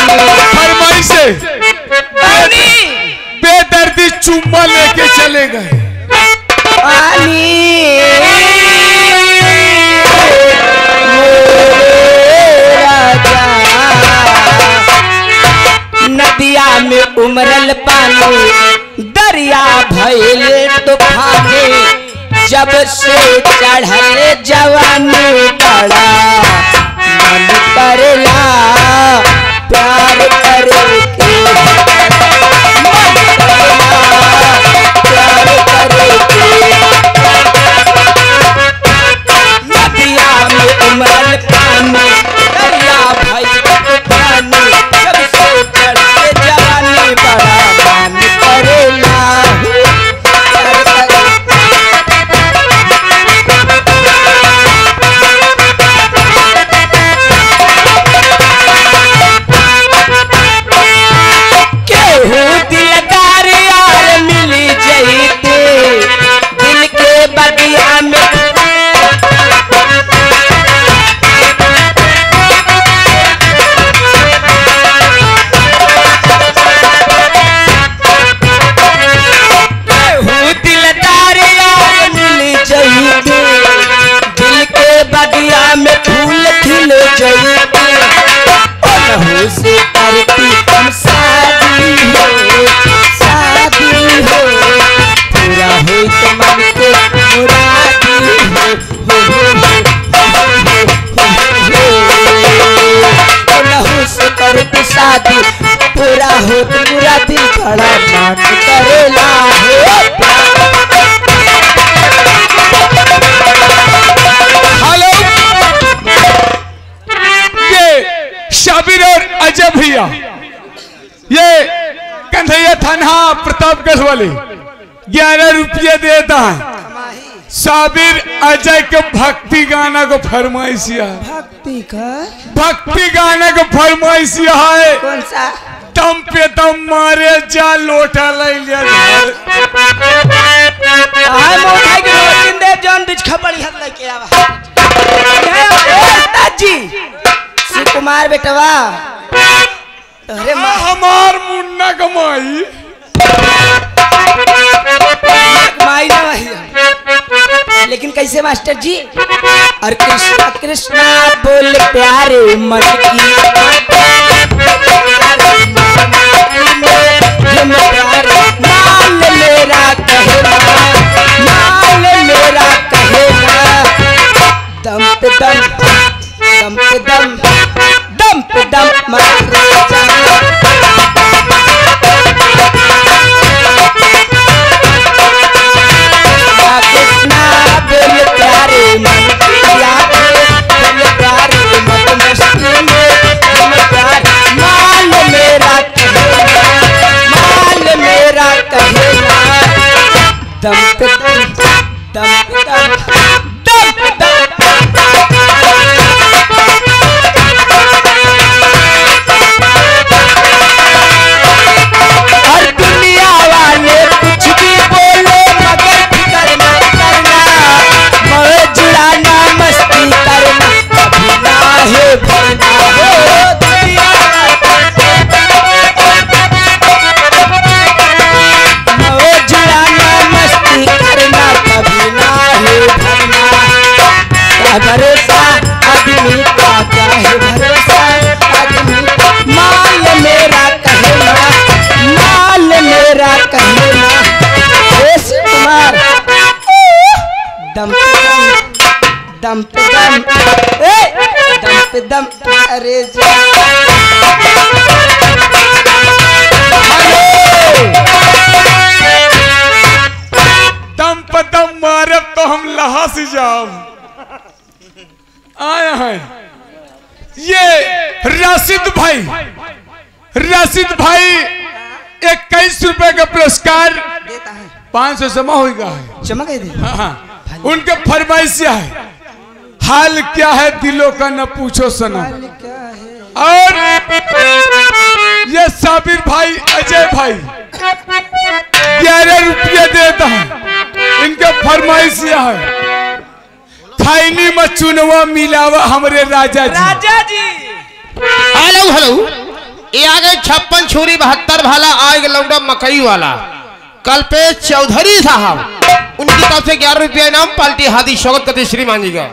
फरमाइश से बेदर्दी चुम्मा लेके चले गए। नदिया में उमरल पानी दरिया भइले तूफानी, जब से चढ़ले जवानी बड़ा मन करेला प्यार करे के, मन करेला प्यार करे के। नदिया में उमरल पानी दरिया भइले तूफानी, जब से चढ़ले जवानी बड़ा मन करेला। दिलदार यार मिली जईते दिल के बगिया में, दिलदार यार मिली जईते दिल के बगिया में फूल खिल जईते। ओनहु से करती हम शादी हो पूरा हो तो मन के मुरादी हो ओनहु से करती शादी पूरा हो तो मुरादी बड़ा मन करेला हो। हेलो, ये शाबिर और अजय भैया, ये कन्हैया थाना प्रतापगढ़ वाले 11 रुपये देता है। शाबिर अजय के भक्ति गाना को फरमाइश है। भक्ति गाना को फरमाइश है। कौन सा? दम पे दम मारे जा लोटा ले लिया जौन बीच खपड़ी हाथ लेके आवा जी श्री कुमार बेटवा अरे हमार मुन्ना कमाई माई ना भाई, लेकिन कैसे मास्टर जी? और कृष्णा कृष्णा बोल प्यारे मन की माल मेरा कहना, माल मेरा कहना, दम पे दम दम पे दम दम पे दम कृष्णा बोल प्यारे मन किया बोल प्यारे मत मस्ती में तुम प्यार माल मेरा कहना, माल मेरा कहना, दम पे दम दम पे दम दम पे दम। और दुनिया वाले कुछ भी बोले मगर फिकर न करना, मैं जुड़ाना मस्ती करना कभी ना है भरना हो। दुनिया मैं जुड़ाना मस्ती करना कभी ना है भरना। क्या भरोसा आदमी का, क्या है भरोसा आदमी, माल मेरा कहना, माल मेरा कहना। कुमार दम पे दम पे दम दम पे दम अरे जा दम पे दम मारे तो हम लहा से जाओ आए हैं। ये राशिद भाई 21 रुपए का पुरस्कार देता है, 500 जमा होगा है। चमक गए थे। हाँ, उनके फरमाइश है, हाल क्या है दिलों का न पूछो सनम। और ये साबिर भाई अजय भाई 11 रुपये देता है। इनके फरमाइश है, खैनी में चुनवा मिलावा हमरे राजा जी। हेलो हेलो, आ गए 56 छुरी 72 भाला आए लौंडा मकई वाला कल पे चौधरी साहब उनकी तरफ से 11 रुपया इनाम पाल्टी हादी स्वागत करते श्रीमान जी का।